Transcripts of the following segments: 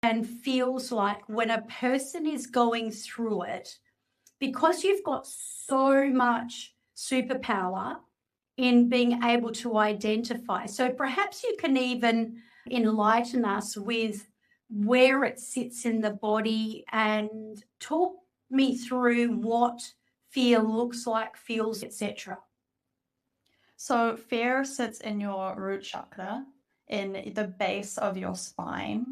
and feels like when a person is going through it, because you've got so much superpower in being able to identify. So perhaps you can even enlighten us with where it sits in the body and talk me through what fear looks like, feels, etc. So fear sits in your root chakra, in the base of your spine.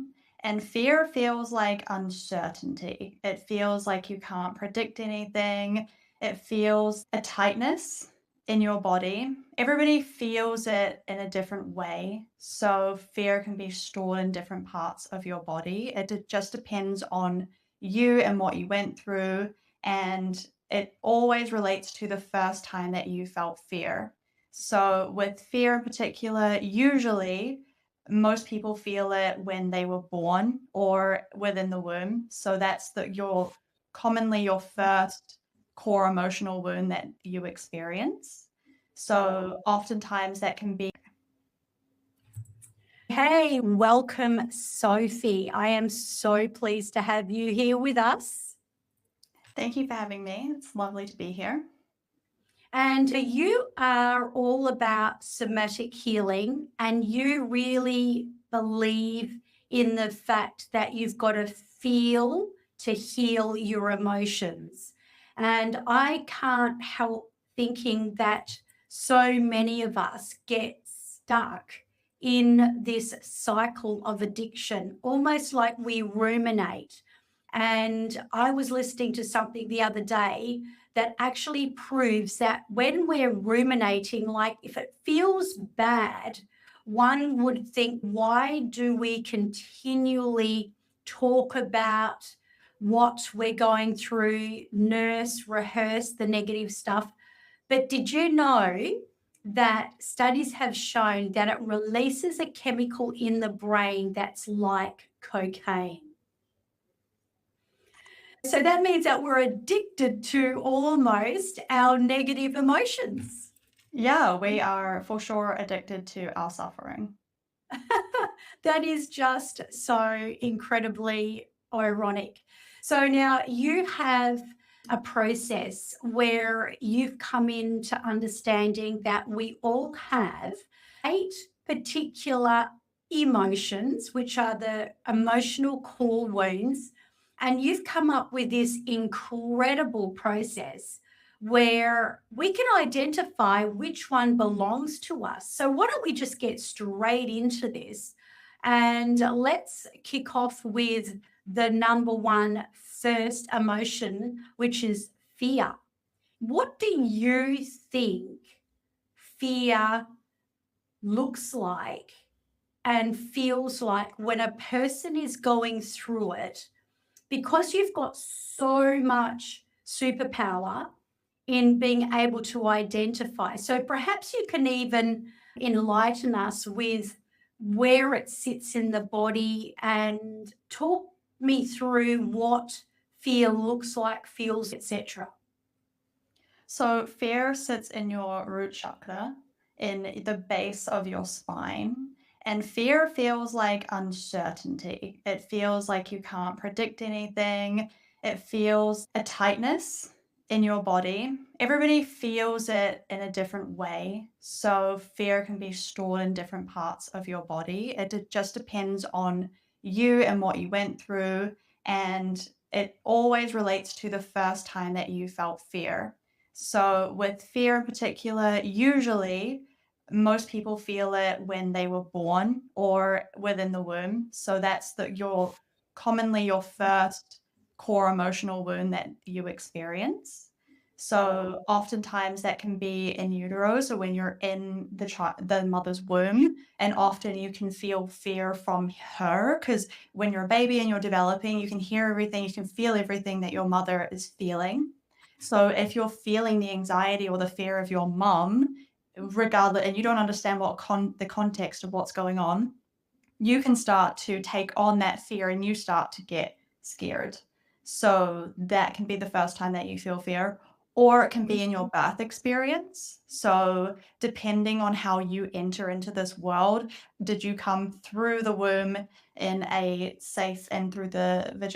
And fear feels like uncertainty. It feels like you can't predict anything. It feels a tightness in your body. Everybody feels it in a different way. So fear can be stored in different parts of your body. It just depends on you and what you went through. And it always relates to the first time that you felt fear. So with fear in particular, usually most people feel it when they were born or within the womb. So that's commonly your first core emotional wound that you experience. So oftentimes that can be. Hey, welcome, Sophie. I am so pleased to have you here with us. Thank you for having me. It's lovely to be here. And you are all about somatic healing, and you really believe in the fact that you've got to feel to heal your emotions. And I can't help thinking that so many of us get stuck in this cycle of addiction, almost like we ruminate. And I was listening to something the other day that actually proves that when we're ruminating, like if it feels bad, one would think, why do we continually talk about what we're going through, nurse, rehearse the negative stuff? But did you know that studies have shown that it releases a chemical in the brain that's like cocaine? So that means that we're addicted to almost our negative emotions. Yeah, we are for sure addicted to our suffering. That is just so incredibly ironic. So now you have a process where you've come into understanding that we all have 8 particular emotions, which are the emotional core wounds. And you've come up with this incredible process where we can identify which one belongs to us. So, why don't we just get straight into this? And let's kick off with the number one first emotion, which is fear. What do you think fear looks like and feels like when a person is going through it? Because you've got so much superpower in being able to identify. So perhaps you can even enlighten us with where it sits in the body and talk me through what fear looks like, feels, etc. So fear sits in your root chakra, in the base of your spine. And fear feels like uncertainty. It feels like you can't predict anything. It feels a tightness in your body. Everybody feels it in a different way. So fear can be stored in different parts of your body. It just depends on you and what you went through. And it always relates to the first time that you felt fear. So with fear in particular, usually most people feel it when they were born or within the womb. So that's commonly your first core emotional wound that you experience. So oftentimes that can be in utero, so when you're in the mother's womb, and often you can feel fear from her, because when you're a baby and you're developing, you can hear everything, you can feel everything that your mother is feeling. So if you're feeling the anxiety or the fear of your mum, regardless, and you don't understand the context of what's going on, you can start to take on that fear and you start to get scared. So that can be the first time that you feel fear. or it can be in your birth experience. So depending on how you enter into this world, did you come through the womb in a safe and through the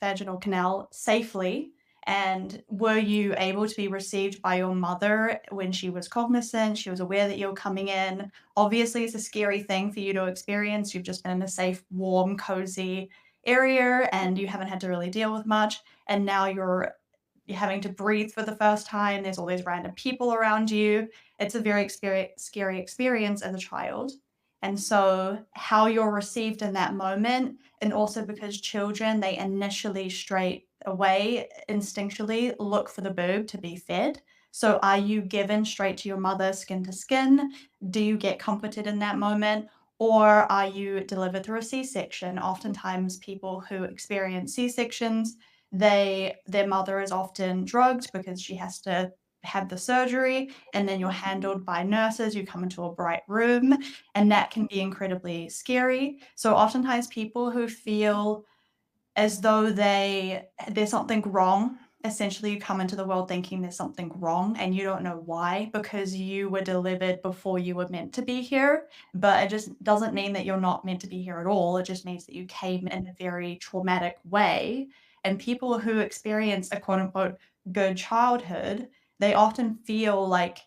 vaginal canal safely? And were you able to be received by your mother when she was cognizant? She was aware that you were coming in. Obviously, it's a scary thing for you to experience. You've just been in a safe, warm, cozy area and you haven't had to really deal with much. And now you're having to breathe for the first time. There's all these random people around you. It's a very scary experience as a child. And so, how you're received in that moment, and also because children, they initially straight away instinctually look for the boob to be fed. So, are you given straight to your mother, skin to skin? Do you get comforted in that moment? Or are you delivered through a C-section? Oftentimes, people who experience C-sections, their mother is often drugged because she has to have the surgery, and then you're handled by nurses. You come into a bright room, and that can be incredibly scary. So oftentimes people who feel as though there's something wrong, essentially you come into the world thinking there's something wrong and you don't know why, because you were delivered before you were meant to be here. But it just doesn't mean that you're not meant to be here at all. It just means that you came in a very traumatic way. And people who experience a quote unquote good childhood, they often feel like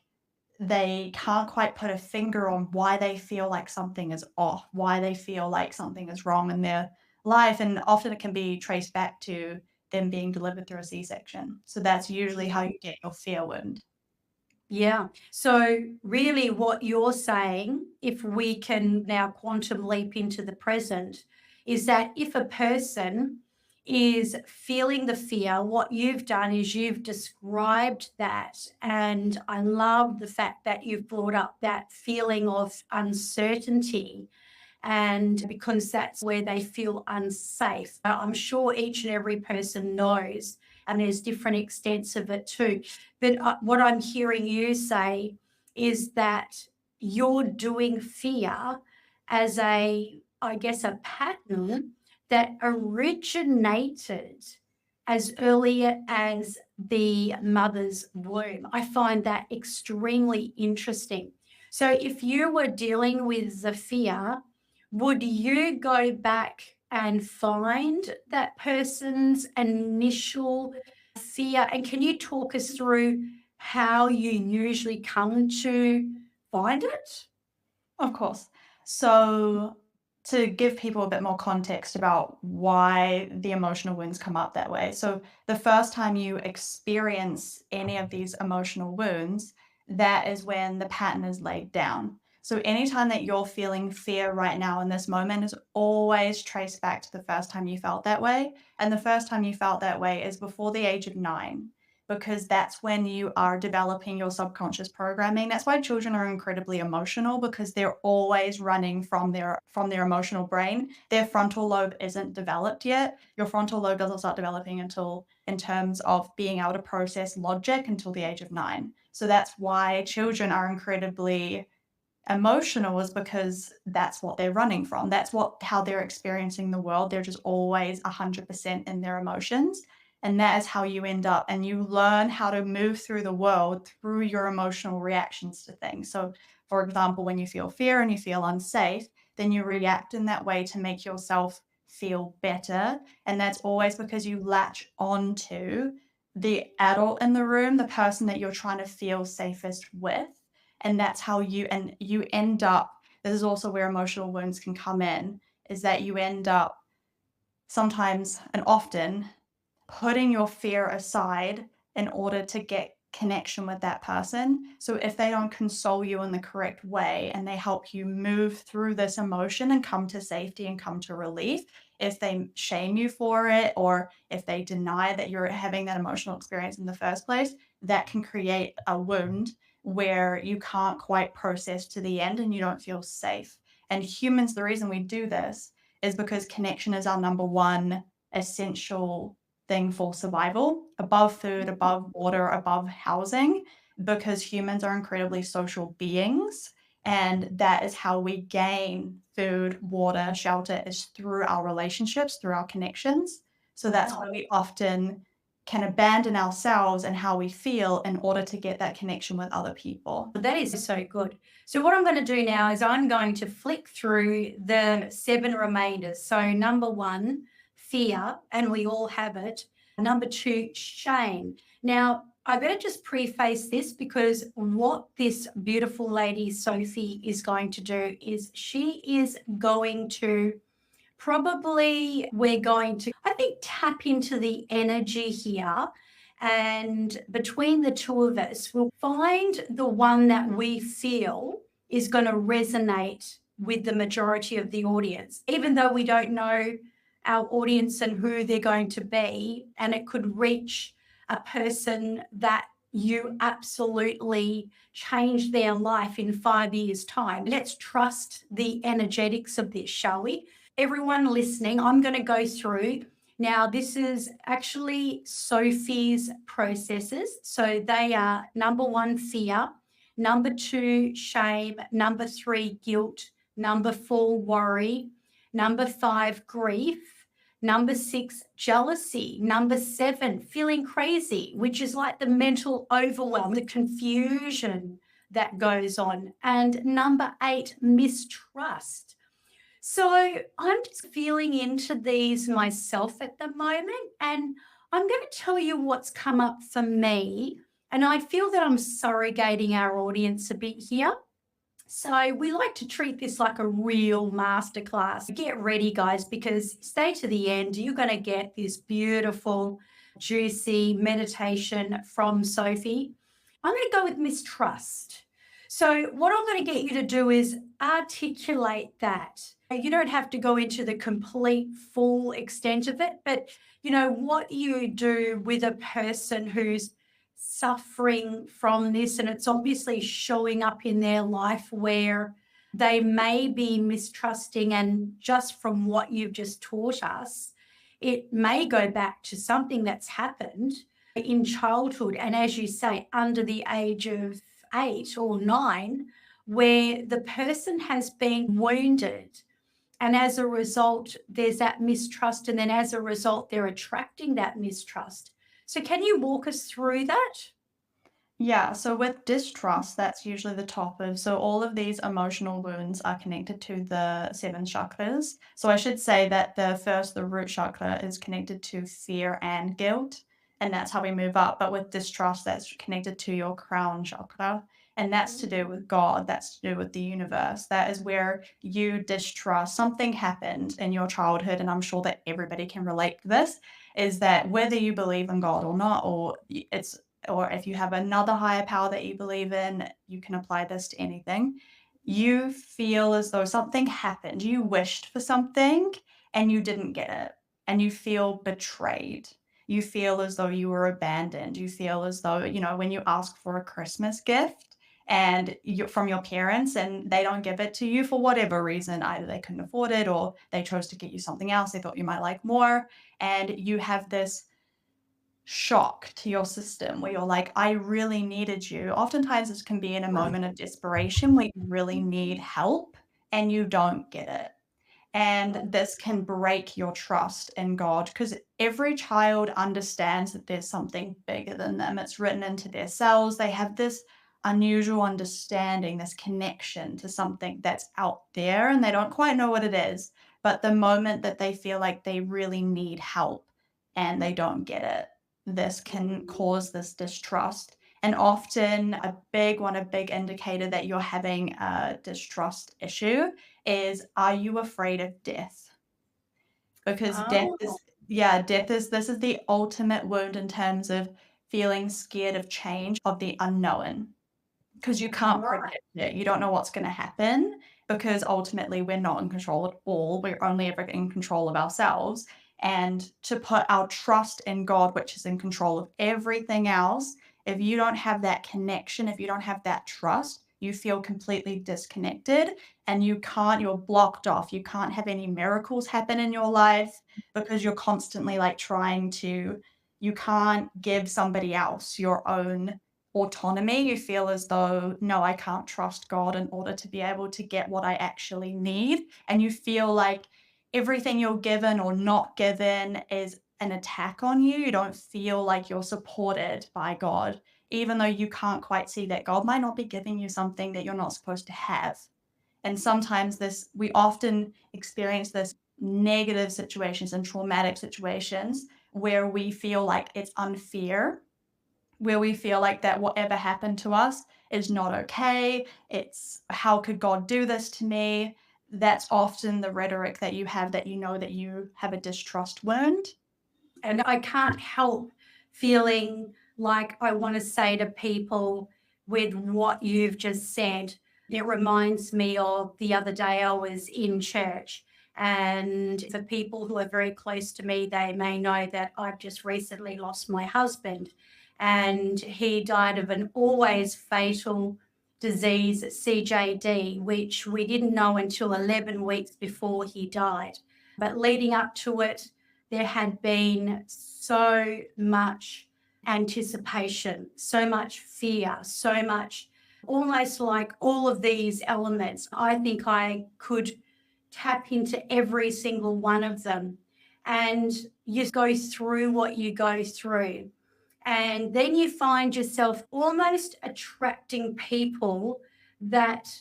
they can't quite put a finger on why they feel like something is off, why they feel like something is wrong in their life. And often it can be traced back to them being delivered through a C-section. So that's usually how you get your fear wound. Yeah. So, really, what you're saying, if we can now quantum leap into the present, is that if a person is feeling the fear, what you've done is you've described that. And I love the fact that you've brought up that feeling of uncertainty, and because that's where they feel unsafe. I'm sure each and every person knows, and there's different extents of it too. But what I'm hearing you say is that you're doing fear as I guess, a pattern that originated as early as the mother's womb. I find that extremely interesting. So, if you were dealing with the fear, would you go back and find that person's initial fear? And can you talk us through how you usually come to find it? Of course. So, to give people a bit more context about why the emotional wounds come up that way. So, the first time you experience any of these emotional wounds, that is when the pattern is laid down. So, anytime that you're feeling fear right now in this moment is always traced back to the first time you felt that way. And the first time you felt that way is before the age of 9, because that's when you are developing your subconscious programming. That's why children are incredibly emotional, because they're always running from their emotional brain. Their frontal lobe isn't developed yet. Your frontal lobe doesn't start developing until, in terms of being able to process logic, until the age of 9. So that's why children are incredibly emotional, is because that's what they're running from. That's how they're experiencing the world. They're just always 100% in their emotions. And that is how you end up, and you learn how to move through the world through your emotional reactions to things. So, for example, when you feel fear and you feel unsafe, then you react in that way to make yourself feel better. And that's always because you latch onto the adult in the room, the person that you're trying to feel safest with. And that's how you end up. This is also where emotional wounds can come in, is that you end up sometimes and often putting your fear aside in order to get connection with that person. So if they don't console you in the correct way and they help you move through this emotion and come to safety and come to relief, if they shame you for it, or if they deny that you're having that emotional experience in the first place, that can create a wound where you can't quite process to the end and you don't feel safe. And humans, the reason we do this is because connection is our number one essential thing for survival, above food, above water, above housing, because humans are incredibly social beings. And that is how we gain food, water, shelter, is through our relationships, through our connections. So that's why we often can abandon ourselves and how we feel in order to get that connection with other people. That is so good. So what I'm going to do now is I'm going to flick through the 7 remainders. So number 1, fear, and we all have it. Number 2, shame. Now, I better just preface this, because what this beautiful lady, Sophie, is going to do is she is going to we're going to, I think, tap into the energy here. And between the two of us, we'll find the one that we feel is going to resonate with the majority of the audience, even though we don't know our audience and who they're going to be. And it could reach a person that you absolutely change their life in 5 years' time. Let's trust the energetics of this, shall we? Everyone listening, I'm going to go through. Now, this is actually Sophie's processes. So they are number 1, fear, number 2, shame, number 3, guilt, number 4, worry, number 5, grief, number 6, jealousy, number 7, feeling crazy, which is like the mental overwhelm, the confusion that goes on, and number 8, mistrust. So I'm just feeling into these myself at the moment, and I'm going to tell you what's come up for me. And I feel that I'm surrogating our audience a bit here. So we like to treat this like a real masterclass. Get ready, guys, because stay to the end. You're going to get this beautiful, juicy meditation from Sophie. I'm going to go with mistrust. So what I'm going to get you to do is articulate that. You don't have to go into the complete full extent of it, but what you do with a person who's suffering from this, and it's obviously showing up in their life where they may be mistrusting, and just from what you've just taught us, it may go back to something that's happened in childhood, and as you say, under the age of 8 or 9, where the person has been wounded, and as a result there's that mistrust, and then as a result they're attracting that mistrust. So can you walk us through that? Yeah, so with distrust, that's usually the top of, so all of these emotional wounds are connected to the 7 chakras. So I should say that the root chakra is connected to fear and guilt, and that's how we move up. But with distrust, that's connected to your crown chakra, and that's to do with God, that's to do with the universe. That is where you distrust. Something happened in your childhood, and I'm sure that everybody can relate to this, is that whether you believe in God or not, or if you have another higher power that you believe in, you can apply this to anything. You feel as though something happened. You wished for something and you didn't get it. And you feel betrayed. You feel as though you were abandoned. You feel as though, when you ask for a Christmas gift and from your parents and they don't give it to you for whatever reason, either they couldn't afford it or they chose to get you something else they thought you might like more. And you have this shock to your system where you're like, I really needed you. Oftentimes this can be in a moment of desperation where you really need help and you don't get it. And this can break your trust in God, because every child understands that there's something bigger than them. It's written into their cells. They have this unusual understanding, this connection to something that's out there, and they don't quite know what it is. But the moment that they feel like they really need help and they don't get it, this can cause this distrust. And often a big indicator that you're having a distrust issue is, are you afraid of death? Because death is this is the ultimate wound in terms of feeling scared of change, of the unknown, because you can't predict it. You don't know what's going to happen, because ultimately we're not in control at all. We're only ever in control of ourselves. And to put our trust in God, which is in control of everything else, if you don't have that connection, if you don't have that trust, you feel completely disconnected and you're blocked off. You can't have any miracles happen in your life because you're constantly you can't give somebody else your own autonomy. You feel as though, no, I can't trust God in order to be able to get what I actually need. And you feel like everything you're given or not given is an attack on you. You don't feel like you're supported by God, even though you can't quite see that God might not be giving you something that you're not supposed to have. And sometimes we often experience this negative situations and traumatic situations where we feel like it's unfair, where we feel like that whatever happened to us is not okay. It's how could God do this to me? That's often the rhetoric that you have, that you know that you have a distrust wound. And I can't help feeling like I want to say to people with what you've just said, it reminds me of the other day I was in church. And for people who are very close to me, they may know that I've just recently lost my husband. And he died of an always fatal disease, CJD, which we didn't know until 11 weeks before he died. But leading up to it, there had been so much anticipation, so much fear, so much, almost like all of these elements. I think I could tap into every single one of them. And you go through what you go through. And then you find yourself almost attracting people that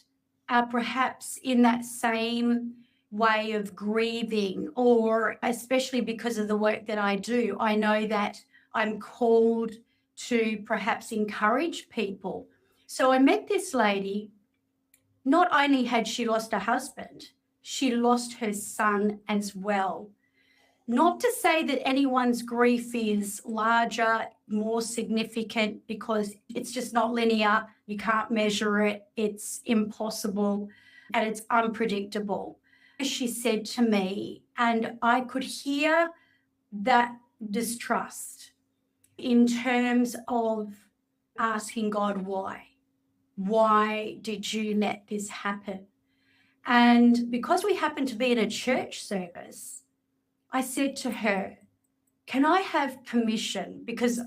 are perhaps in that same way of grieving, or especially because of the work that I do, I know that I'm called to perhaps encourage people. So I met this lady. Not only had she lost her husband, she lost her son as well. Not to say that anyone's grief is larger, more significant, because it's just not linear. You can't measure it. It's impossible and it's unpredictable. She said to me, and I could hear that distrust in terms of asking God, why? Why did you let this happen? And because we happened to be in a church service, I said to her, can I have permission? Because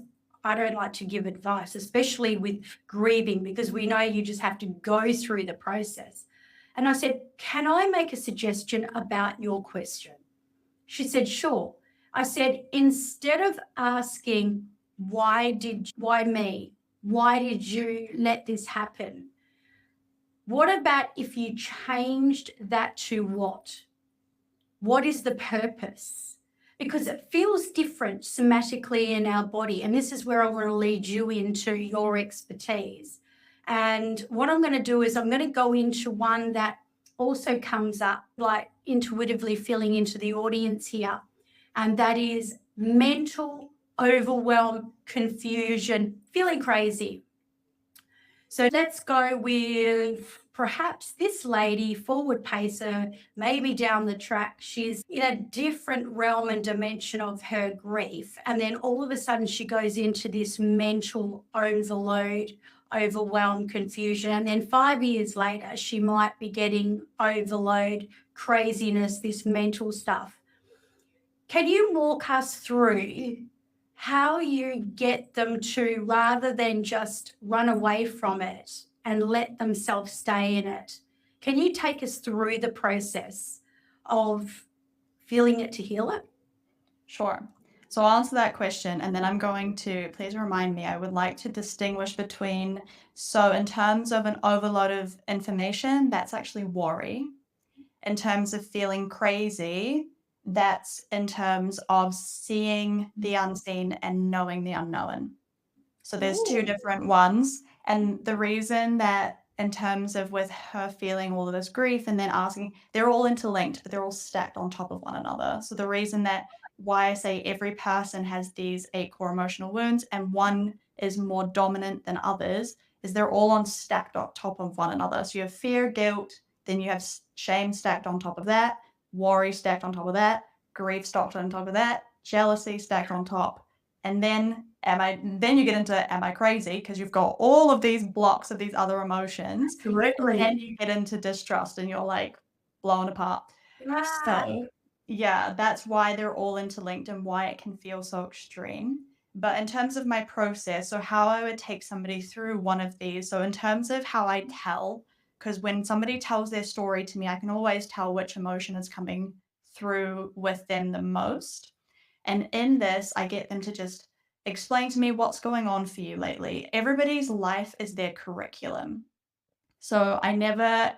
I don't like to give advice, especially with grieving, because we know you just have to go through the process. And I said, can I make a suggestion about your question? She said, sure. I said, instead of asking, why me? Why did you let this happen? What about if you changed that to what? What is the purpose? Because it feels different somatically in our body. And this is where I want to lead you into your expertise. And what I'm going to do is I'm going to go into one that also comes up, like intuitively feeling into the audience here. And that is mental overwhelm, confusion, feeling crazy. So let's go with perhaps this lady, forward pacer, maybe down the track. She's in a different realm and dimension of her grief. And then all of a sudden she goes into this mental overload, overwhelm, confusion. And then 5 years later, she might be getting overload, craziness, this mental stuff. Can you walk us through how you get them to, rather than just run away from it and let themselves stay in it? Can you take us through the process of feeling it to heal it? Sure. So I'll answer that question, and then I'm going to, please remind me, I would like to distinguish between, so in terms of an overload of information, that's actually worry. In terms of feeling crazy, that's in terms of seeing the unseen and knowing the unknown. So there's two different ones. And the reason that in terms of with her feeling all of this grief and then asking, they're all interlinked, but they're all stacked on top of one another. So the reason that why I say every person has these 8 core emotional wounds and one is more dominant than others is they're all on stacked on top of one another. So you have fear, guilt, then you have shame stacked on top of that, worry stacked on top of that, grief stacked on top of that, jealousy stacked on top. And then you get into, am I crazy? Because you've got all of these blocks of these other emotions. Absolutely. And then you get into distrust and you're like blown apart. So yeah, that's why they're all interlinked and why it can feel so extreme. But in terms of my process, so how I would take somebody through one of these, so in terms of how I tell, because when somebody tells their story to me, I can always tell which emotion is coming through with them the most. And in this, I get them to just explain to me what's going on for you lately. Everybody's life is their curriculum. So I never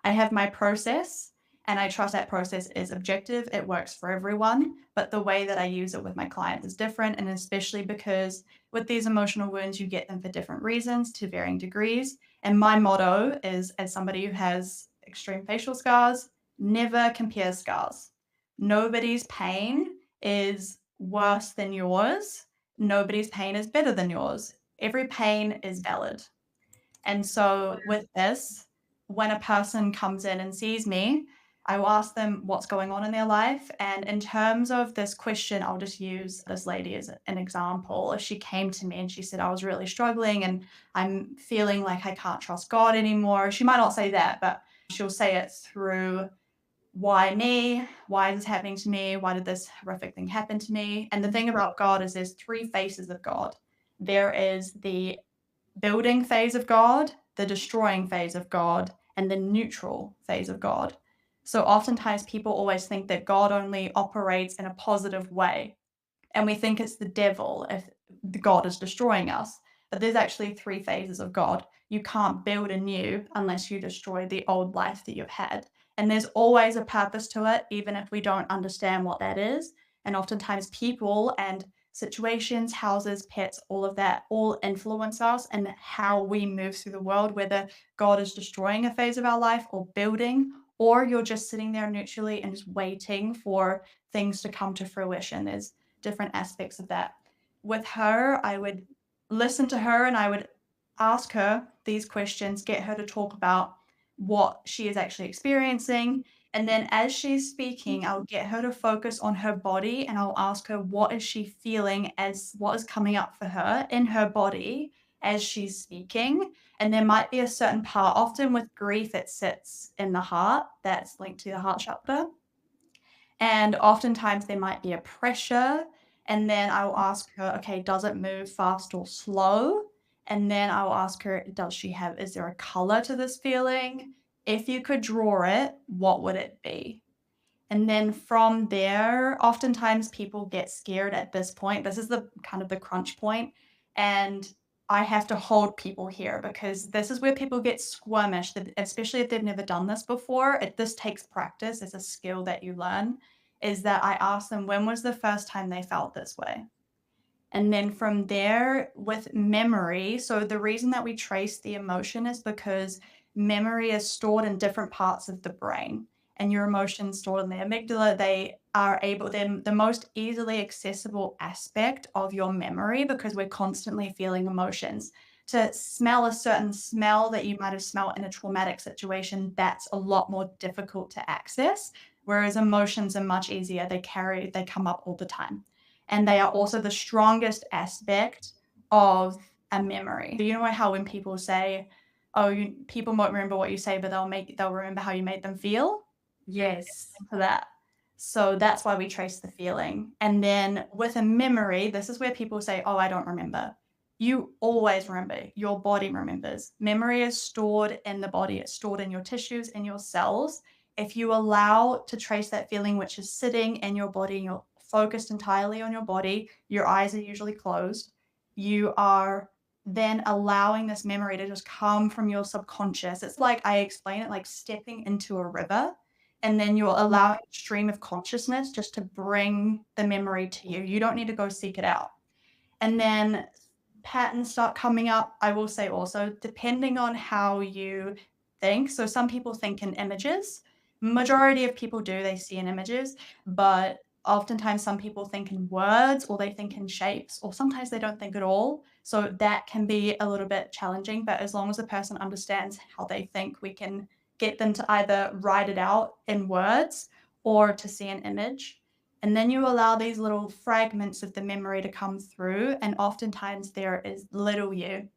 I have my process and I trust that process is objective. It works for everyone, but the way that I use it with my clients is different. And especially because with these emotional wounds, you get them for different reasons to varying degrees. And my motto is, as somebody who has extreme facial scars, never compare scars. Nobody's pain is worse than yours. Nobody's pain is better than yours. Every pain is valid. And so with this, when a person comes in and sees me, I will ask them what's going on in their life. And in terms of this question, I'll just use this lady as an example. If she came to me and she said, I was really struggling and I'm feeling like I can't trust God anymore. She might not say that, but she'll say it through, why me? Why is this happening to me? Why did this horrific thing happen to me? And the thing about God is there's three faces of God. There is the building phase of God, the destroying phase of God, and the neutral phase of God. So oftentimes people always think that God only operates in a positive way. And we think it's the devil if God is destroying us. But there's actually three phases of God. You can't build anew unless you destroy the old life that you've had. And there's always a purpose to it, even if we don't understand what that is. And oftentimes people and situations, houses, pets, all of that all influence us and how we move through the world, whether God is destroying a phase of our life or building, or you're just sitting there neutrally and just waiting for things to come to fruition. There's different aspects of that. With her, I would listen to her and I would ask her these questions, get her to talk about what she is actually experiencing. And then as she's speaking, I'll get her to focus on her body and I'll ask her what is she feeling, as what is coming up for her in her body as she's speaking. And there might be a certain part, often with grief, it sits in the heart, that's linked to the heart chakra. And oftentimes there might be a pressure. And then I will ask her, okay, does it move fast or slow? And then I will ask her, is there a color to this feeling? If you could draw it, what would it be? And then from there, oftentimes people get scared at this point. This is the kind of the crunch point. And I have to hold people here because this is where people get squirmish, especially if they've never done this before. This takes practice. It's a skill that you learn. Is that I ask them, when was the first time they felt this way? And then from there, with memory, so the reason that we trace the emotion is because memory is stored in different parts of the brain, and your emotions stored in the amygdala. They're the most easily accessible aspect of your memory because we're constantly feeling emotions. To smell a certain smell that you might have smelled in a traumatic situation, that's a lot more difficult to access. Whereas emotions are much easier. They come up all the time. And they are also the strongest aspect of a memory. You know how when people say, oh, people won't remember what you say, but they'll remember how you made them feel? Yes. For that. So that's why we trace the feeling. And then with a memory, this is where people say, oh, I don't remember. You always remember. Your body remembers. Memory is stored in the body. It's stored in your tissues, in your cells. If you allow to trace that feeling, which is sitting in your body, and you're focused entirely on your body, your eyes are usually closed, you are then allowing this memory to just come from your subconscious. It's like, I explain it like stepping into a river, and then you're allowing a stream of consciousness just to bring the memory to you. You don't need to go seek it out. And then patterns start coming up. I will say also, depending on how you think. So some people think in images. Majority of people do, they see in images, but oftentimes some people think in words, or they think in shapes, or sometimes they don't think at all. So that can be a little bit challenging, but as long as the person understands how they think, we can get them to either write it out in words or to see an image. And then you allow these little fragments of the memory to come through. And oftentimes there is little you.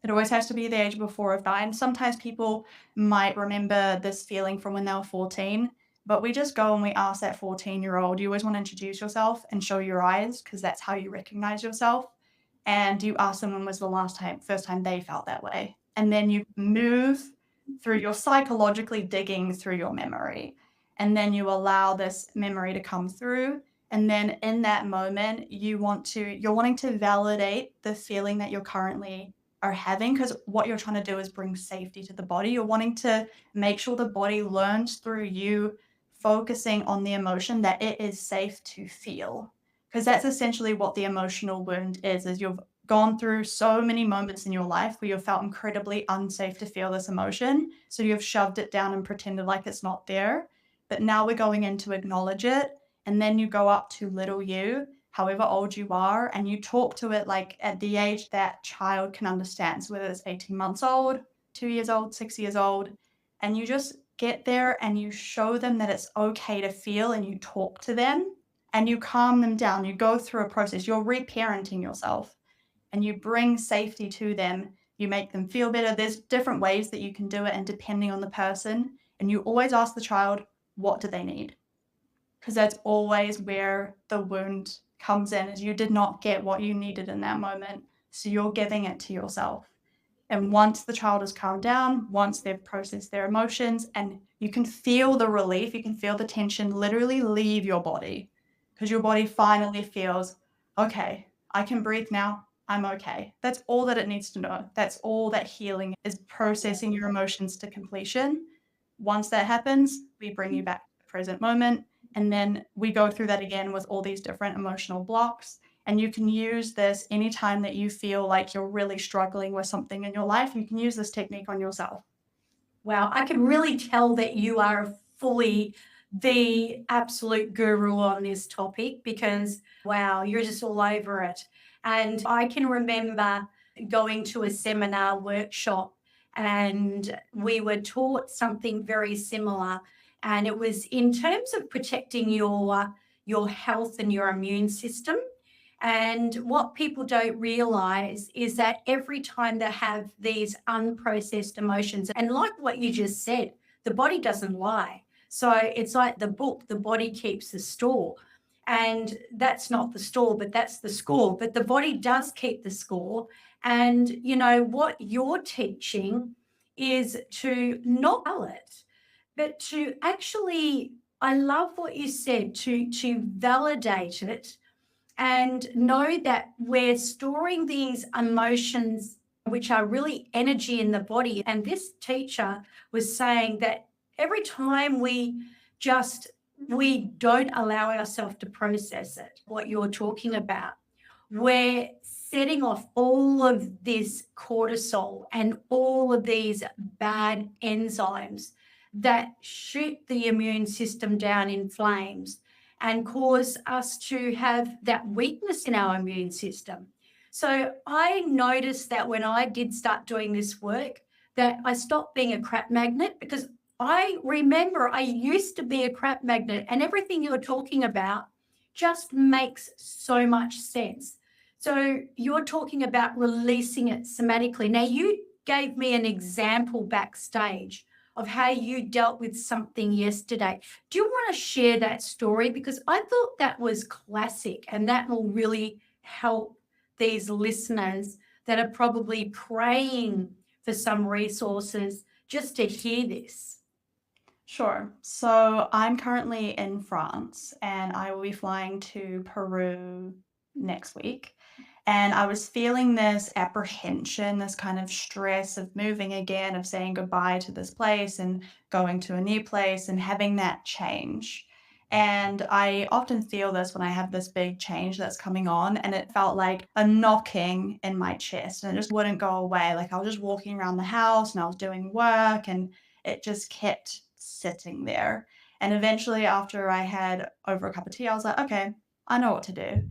It always has to be the age before 5. Sometimes people might remember this feeling from when they were 14, but we just go and we ask that 14-year-old, you always want to introduce yourself and show your eyes because that's how you recognize yourself. And you ask them when was the first time they felt that way. And then you move through, you're psychologically digging through your memory. And then you allow this memory to come through. And then in that moment, you're wanting to validate the feeling that you're currently are having, because what you're trying to do is bring safety to the body. You're wanting to make sure the body learns through you focusing on the emotion that it is safe to feel. Because that's essentially what the emotional wound is you've gone through so many moments in your life where you've felt incredibly unsafe to feel this emotion. So you've shoved it down and pretended like it's not there. But now we're going in to acknowledge it. And then you go up to little you, however old you are, and you talk to it like at the age that child can understand. So whether it's 18 months old, 2 years old, 6 years old, and you just get there and you show them that it's okay to feel, and you talk to them and you calm them down. You go through a process. You're reparenting yourself and you bring safety to them. You make them feel better. There's different ways that you can do it, and depending on the person, and you always ask the child, what do they need? Because that's always where the wound comes in, is you did not get what you needed in that moment. So you're giving it to yourself. And once the child has calmed down, once they've processed their emotions, and you can feel the relief, you can feel the tension literally leave your body, because your body finally feels, okay, I can breathe now. I'm okay. That's all that it needs to know. That's all that healing is, processing your emotions to completion. Once that happens, we bring you back to the present moment. And then we go through that again with all these different emotional blocks. And you can use this anytime that you feel like you're really struggling with something in your life. You can use this technique on yourself. Wow, I can really tell that you are fully the absolute guru on this topic, because, wow, you're just all over it. And I can remember going to a seminar workshop and we were taught something very similar. And it was in terms of protecting your health and your immune system. And what people don't realize is that every time they have these unprocessed emotions, and like what you just said, the body doesn't lie. So it's like the book, the body keeps the score. And that's not the store, but that's the score. But the body does keep the score. And, you know, what you're teaching is to not tell it, but to actually, I love what you said, to validate it and know that we're storing these emotions, which are really energy in the body. And this teacher was saying that every time we don't allow ourselves to process it, what you're talking about, we're setting off all of this cortisol and all of these bad enzymes that shoot the immune system down in flames and cause us to have that weakness in our immune system. So I noticed that when I did start doing this work, that I stopped being a crap magnet, because I remember I used to be a crap magnet, and everything you're talking about just makes so much sense. So you're talking about releasing it somatically. Now, you gave me an example backstage of how you dealt with something yesterday. Do you want to share that story? Because I thought that was classic, and that will really help these listeners that are probably praying for some resources just to hear this. Sure. So I'm currently in France and I will be flying to Peru next week. And I was feeling this apprehension, this kind of stress of moving again, of saying goodbye to this place and going to a new place and having that change. And I often feel this when I have this big change that's coming on, and it felt like a knocking in my chest and it just wouldn't go away. Like I was just walking around the house and I was doing work and it just kept sitting there. And eventually, after I had over a cup of tea, I was like, okay, I know what to do.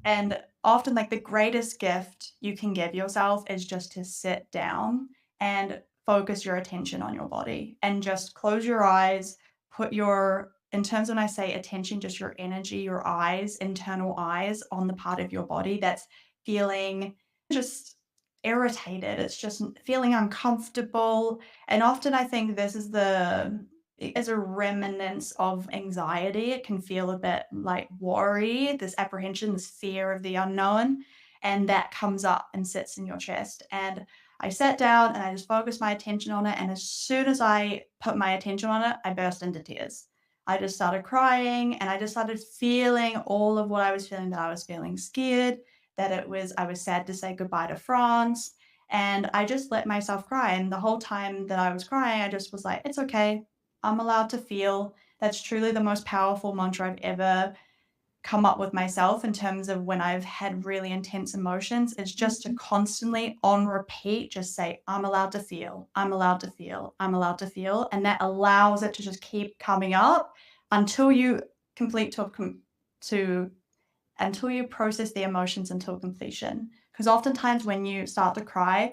And often, like the greatest gift you can give yourself is just to sit down and focus your attention on your body and just close your eyes, put your, in terms when I say attention, just your energy, your eyes, internal eyes on the part of your body that's feeling just irritated. It's just feeling uncomfortable. And often I think this is as a remnants of anxiety. It can feel a bit like worry, this apprehension, this fear of the unknown, and that comes up and sits in your chest. And I sat down and I just focused my attention on it. And as soon as I put my attention on it, I burst into tears. I just started crying, and I just started feeling all of what I was feeling, that I was feeling scared, I was sad to say goodbye to France. And I just let myself cry. And the whole time that I was crying, I just was like, it's okay. I'm allowed to feel. That's truly the most powerful mantra I've ever come up with myself in terms of when I've had really intense emotions. It's just to constantly on repeat just say, I'm allowed to feel, I'm allowed to feel, I'm allowed to feel. And that allows it to just keep coming up until you complete to until you process the emotions until completion. Because oftentimes when you start to cry,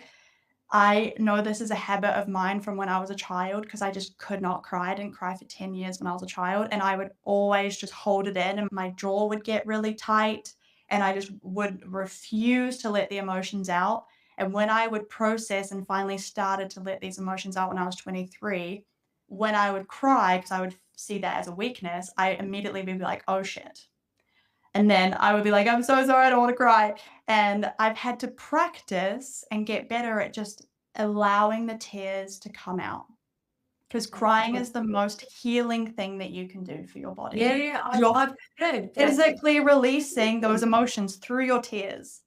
I know this is a habit of mine from when I was a child, because I just could not cry. I didn't cry for 10 years when I was a child, and I would always just hold it in, and my jaw would get really tight, and I just would refuse to let the emotions out. And when I would process and finally started to let these emotions out when I was 23, when I would cry, because I would see that as a weakness, I immediately would be like, oh shit. And then I would be like, I'm so sorry, I don't want to cry. And I've had to practice and get better at just allowing the tears to come out, because crying is the most healing thing that you can do for your body. Yeah, You're I've heard that. physically releasing those emotions through your tears.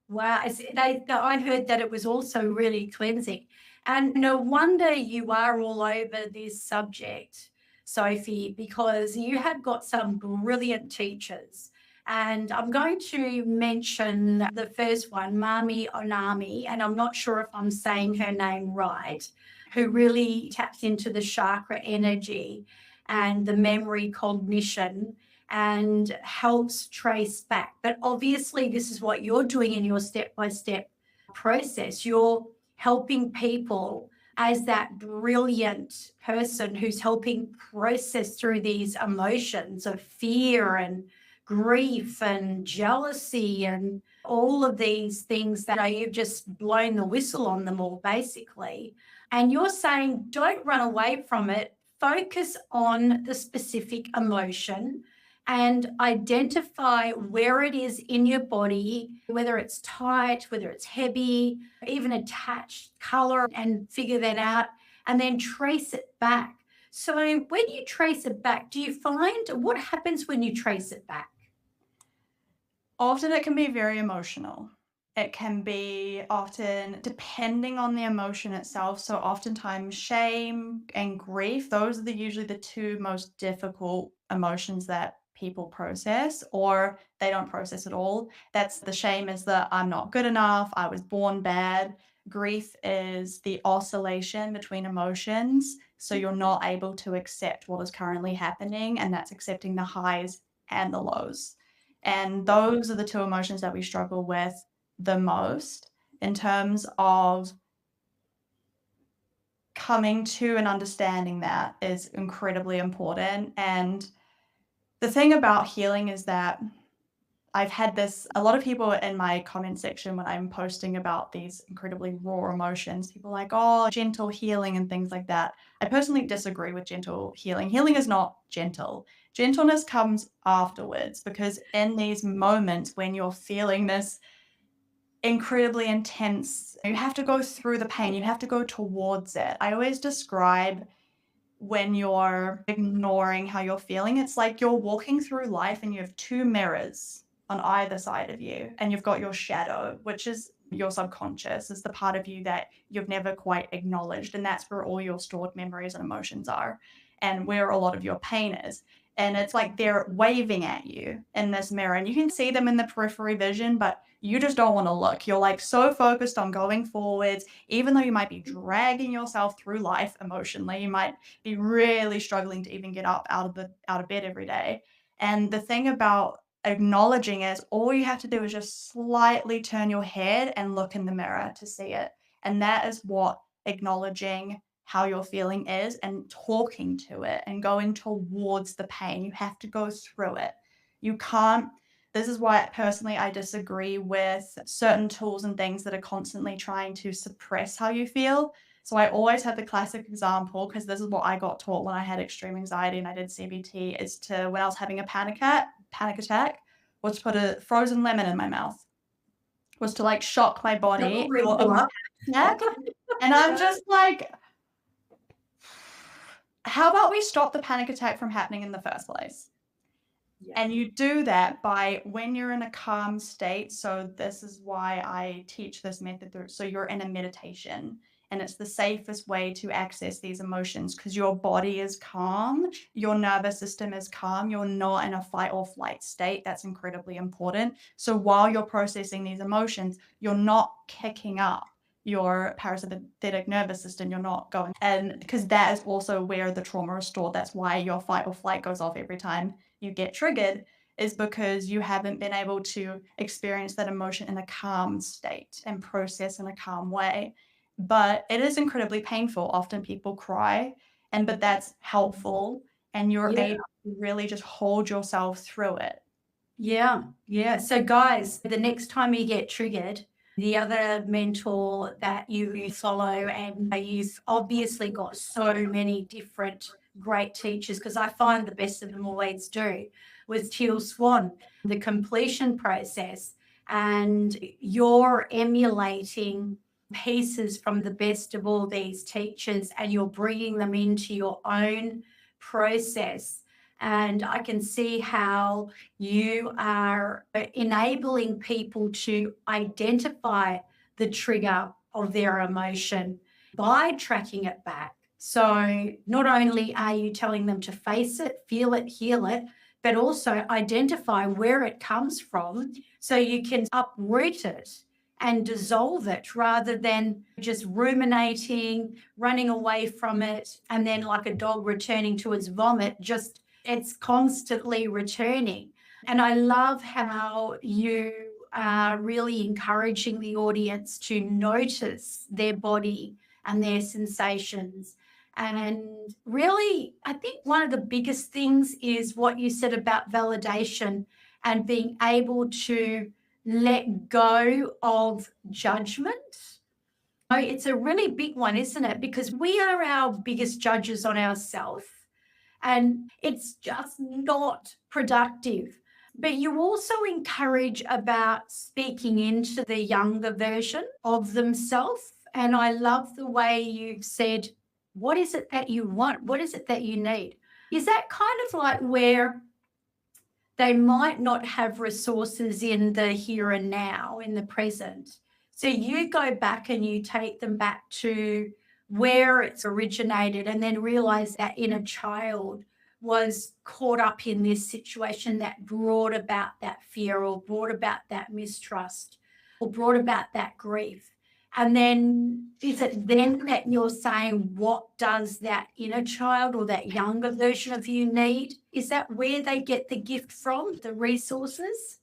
Wow, I heard that it was also really cleansing. And no wonder you are all over this subject, Sophie, because you have got some brilliant teachers. And I'm going to mention the first one, Mami Onami, and I'm not sure if I'm saying her name right, who really taps into the chakra energy and the memory cognition and helps trace back. But obviously, this is what you're doing in your step by step process. You're helping people as that brilliant person who's helping process through these emotions of fear and grief and jealousy and all of these things that you've just blown the whistle on them all, basically. And you're saying, don't run away from it, focus on the specific emotion and identify where it is in your body, whether it's tight, whether it's heavy, even attached color, and figure that out and then trace it back. So when you trace it back, do you find what happens when you trace it back? Often it can be very emotional. It can be often depending on the emotion itself. So oftentimes shame and grief, those are usually the two most difficult emotions that people process, or they don't process at all. That's the shame is the I'm not good enough, I was born bad. Grief is the oscillation between emotions. So you're not able to accept what is currently happening, and that's accepting the highs and the lows. And those are the two emotions that we struggle with the most in terms of coming to and understanding that is incredibly important. And the thing about healing is that I've had this, a lot of people in my comment section when I'm posting about these incredibly raw emotions, people are like, oh, gentle healing and things like that. I personally disagree with gentle healing. Healing is not gentle. Gentleness comes afterwards, because in these moments when you're feeling this incredibly intense, you have to go through the pain, you have to go towards it. I always describe when you're ignoring how you're feeling, it's like you're walking through life and you have two mirrors on either side of you, and you've got your shadow, which is your subconscious, is the part of you that you've never quite acknowledged, and that's where all your stored memories and emotions are, and where a lot of your pain is. And it's like they're waving at you in this mirror, and you can see them in the periphery vision, but you just don't want to look. You're like so focused on going forwards, even though you might be dragging yourself through life emotionally. You might be really struggling to even get up out of bed every day. And the thing about acknowledging is all you have to do is just slightly turn your head and look in the mirror to see it. And that is what acknowledging how you're feeling is, and talking to it and going towards the pain. You have to go through it. You can't. This is why personally I disagree with certain tools and things that are constantly trying to suppress how you feel. So I always have the classic example, because this is what I got taught when I had extreme anxiety and I did CBT, is to, when I was having a panic attack, was to put a frozen lemon in my mouth, was to like shock my body. Really And I'm just like, how about we stop the panic attack from happening in the first place? Yeah. And you do that by when you're in a calm state. So this is why I teach this method through. So you're in a meditation, and it's the safest way to access these emotions because your body is calm, your nervous system is calm, you're not in a fight or flight state. That's incredibly important. So while you're processing these emotions, you're not kicking up your parasympathetic nervous system. You're not going, and because that is also where the trauma is stored. That's why your fight or flight goes off every time you get triggered, is because you haven't been able to experience that emotion in a calm state and process in a calm way. But it is incredibly painful. Often people cry, but that's helpful, and you're Yeah. able to really just hold yourself through it. Yeah. Yeah. So, guys, the next time you get triggered, the other mentor that you follow, and you've obviously got so many different great teachers, because I find the best of them always do, with Teal Swan, the completion process, and you're emulating pieces from the best of all these teachers, and you're bringing them into your own process. And I can see how you are enabling people to identify the trigger of their emotion by tracking it back. So not only are you telling them to face it, feel it, heal it, but also identify where it comes from so you can uproot it and dissolve it rather than just ruminating, running away from it, and then like a dog returning to its vomit, just it's constantly returning. And I love how you are really encouraging the audience to notice their body and their sensations. And really, I think one of the biggest things is what you said about validation and being able to let go of judgment. Oh, it's a really big one, isn't it? Because we are our biggest judges on ourselves, and it's just not productive. But you also encourage about speaking into the younger version of themselves. And I love the way you've said, what is it that you want? What is it that you need? Is that kind of like where they might not have resources in the here and now, in the present? So you go back and you take them back to where it's originated, and then realize that inner child was caught up in this situation that brought about that fear, or brought about that mistrust, or brought about that grief. And then is it then that you're saying, what does that inner child or that younger version of you need? Is that where they get the gift from, the resources?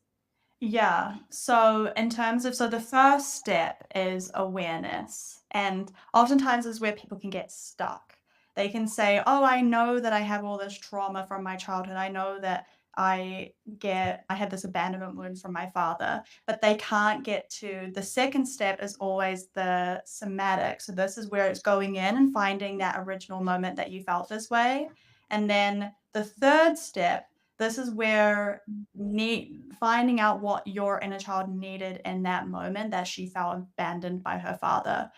Yeah. So in terms of, so the first step is awareness. And oftentimes is where people can get stuck. They can say, oh, I know that I have all this trauma from my childhood. I know that I had this abandonment wound from my father, but they can't get to the second step is always the somatic. So this is where it's going in and finding that original moment that you felt this way. And then the third step, this is where finding out what your inner child needed in that moment that she felt abandoned by her father.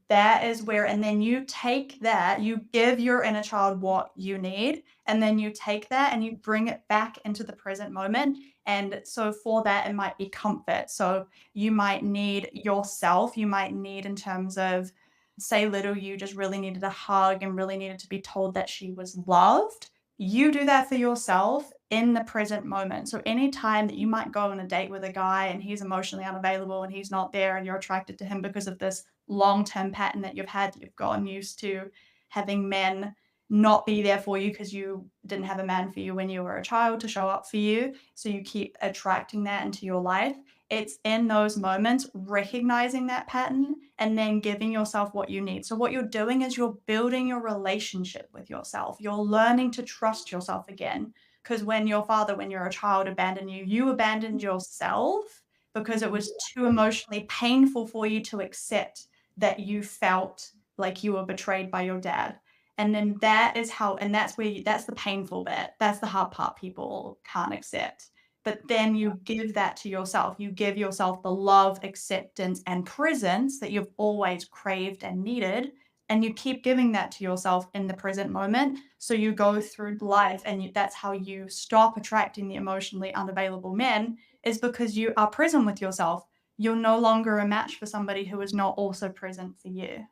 That is where, and then you take that, you give your inner child what you need, and then you take that and you bring it back into the present moment. And so for that, it might be comfort. So you might need yourself, you might need, in terms of, say, little you just really needed a hug and really needed to be told that she was loved. You do that for yourself in the present moment. So anytime that you might go on a date with a guy and he's emotionally unavailable and he's not there and you're attracted to him because of this long-term pattern that you've gotten used to having men not be there for you because you didn't have a man for you when you were a child to show up for you. So you keep attracting that into your life. It's in those moments, recognizing that pattern and then giving yourself what you need. So what you're doing is you're building your relationship with yourself. You're learning to trust yourself again. Because when your father, when you're a child, abandoned you, you abandoned yourself because it was too emotionally painful for you to accept that you felt like you were betrayed by your dad. And then that is how, and that's where that's the painful bit. That's the hard part people can't accept. But then you give that to yourself. You give yourself the love, acceptance, and presence that you've always craved and needed. And you keep giving that to yourself in the present moment. So you go through life, and that's how you stop attracting the emotionally unavailable men, is because you are present with yourself. You're no longer a match for somebody who is not also present for you.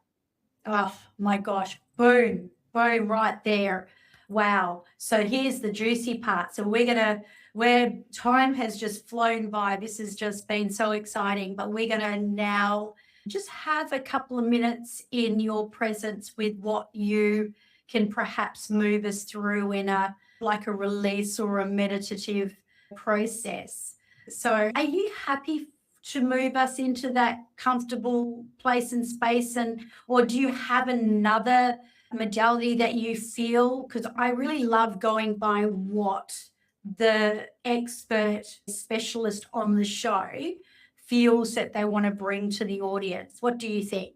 Oh my gosh. Boom. Boom right there. Wow. So here's the juicy part. So where time has just flown by. This has just been so exciting, but we're going to now just have a couple of minutes in your presence with what you can perhaps move us through in a release or a meditative process. So are you happy to move us into that comfortable place and space, or do you have another modality that you feel, because I really love going by what the expert specialist on the show feels that they want to bring to the audience? What do you think?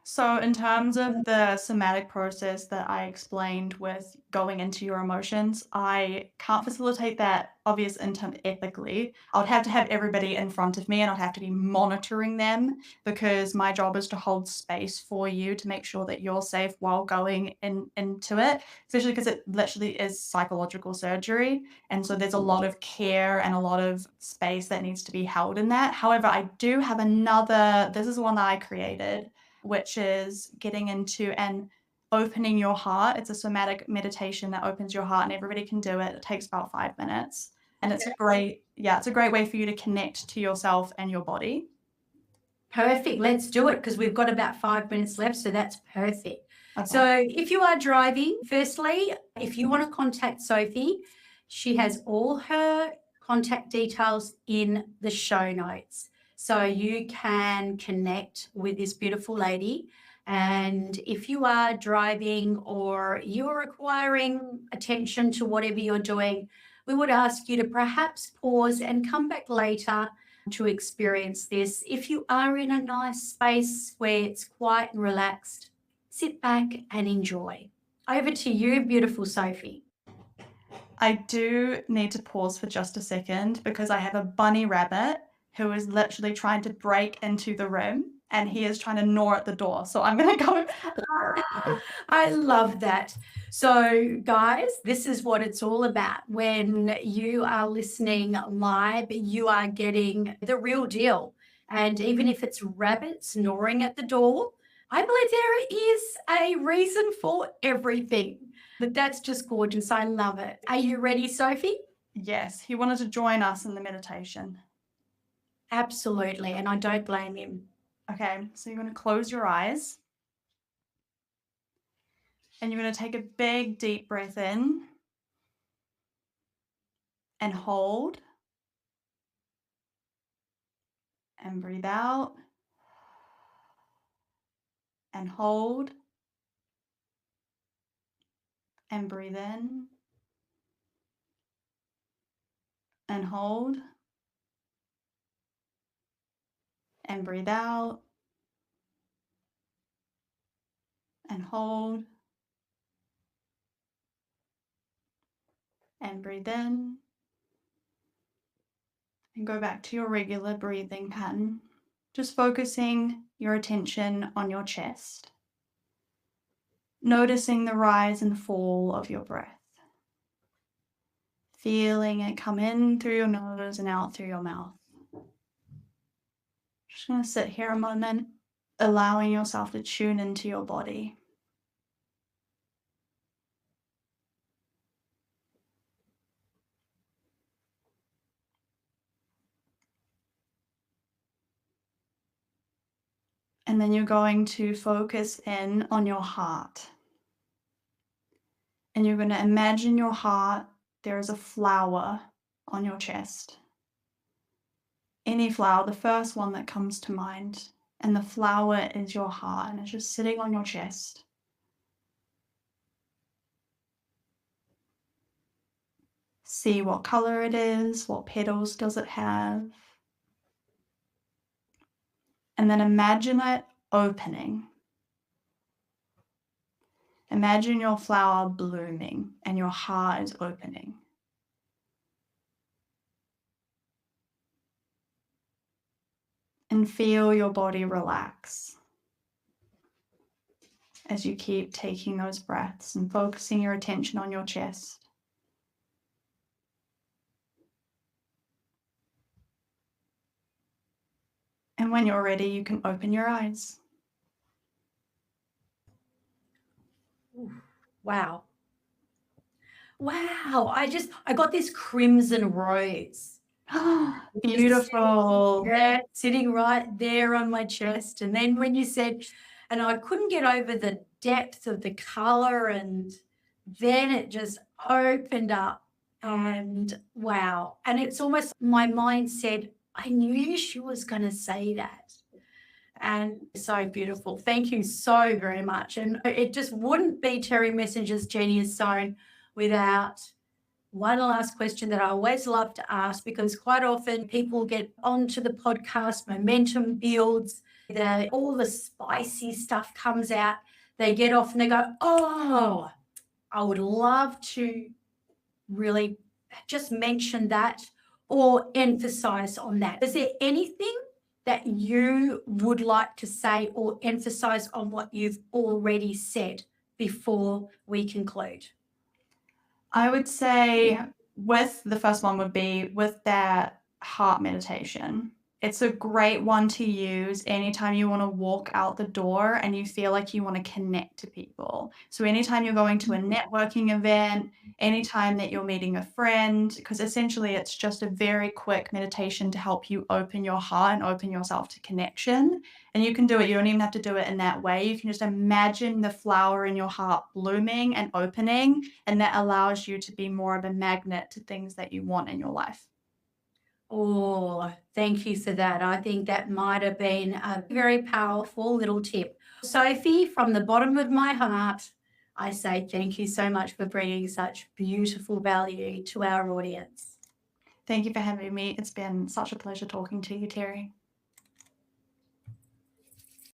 So in terms of the somatic process that I explained with going into your emotions, I can't facilitate that ethically. I would have to have everybody in front of me, and I'd have to be monitoring them, because my job is to hold space for you to make sure that you're safe while going into it, especially because it literally is psychological surgery. And so there's a lot of care and a lot of space that needs to be held in that. However, I do have this is one that I created, which is getting into and opening your heart. It's a somatic meditation that opens your heart, and everybody can do it. It takes about 5 minutes. And it's a great way for you to connect to yourself and your body. Perfect. Let's do it, because we've got about 5 minutes left. So that's perfect. Okay. So if you are driving, firstly, if you want to contact Sophie, she has all her contact details in the show notes. So you can connect with this beautiful lady. And if you are driving or you're requiring attention to whatever you're doing, we would ask you to perhaps pause and come back later to experience this. If you are in a nice space where it's quiet and relaxed, sit back and enjoy. Over to you, beautiful Sophie. I do need to pause for just a second, because I have a bunny rabbit who is literally trying to break into the room, and he is trying to gnaw at the door. So I'm going to go. I love that. So, guys, this is what it's all about. When you are listening live, you are getting the real deal. And even if it's rabbits gnawing at the door, I believe there is a reason for everything. But that's just gorgeous. I love it. Are you ready, Sophie? Yes, he wanted to join us in the meditation. Absolutely. And I don't blame him. Okay, so you're going to close your eyes. And you're going to take a big, deep breath in and hold. And breathe out. And hold. And breathe in. And hold. And breathe out. And hold. And breathe in. And go back to your regular breathing pattern. Just focusing your attention on your chest. Noticing the rise and fall of your breath. Feeling it come in through your nose and out through your mouth. Just going to sit here a moment, allowing yourself to tune into your body. And then you're going to focus in on your heart. And you're going to imagine your heart, there is a flower on your chest. Any flower, the first one that comes to mind. And the flower is your heart, and it's just sitting on your chest. See what color it is, what petals does it have. And then imagine it opening. Imagine your flower blooming and your heart is opening. And feel your body relax. as you keep taking those breaths and focusing your attention on your chest. And when you're ready, you can open your eyes. Wow. Wow. I got this crimson rose. Beautiful. Yeah, sitting right there on my chest. And then when you said, and I couldn't get over the depth of the color, and then it just opened up, and wow. And it's almost my mind said, I knew she was going to say that. And so beautiful. Thank you so very much. And it just wouldn't be Terry Messenger's Genius Zone without one last question that I always love to ask, because quite often people get onto the podcast, momentum builds, all the spicy stuff comes out, they get off and they go, oh, I would love to really just mention that or emphasize on that. Is there anything that you would like to say or emphasize on what you've already said before we conclude? I would say with the first one would be with that heart meditation. It's a great one to use anytime you want to walk out the door and you feel like you want to connect to people. So anytime you're going to a networking event, anytime that you're meeting a friend, because essentially it's just a very quick meditation to help you open your heart and open yourself to connection. And you can do it. You don't even have to do it in that way. You can just imagine the flower in your heart blooming and opening, and that allows you to be more of a magnet to things that you want in your life. Oh, thank you for that. I think that might have been a very powerful little tip. Sophie, from the bottom of my heart, I say thank you so much for bringing such beautiful value to our audience. Thank you for having me. It's been such a pleasure talking to you, Terry.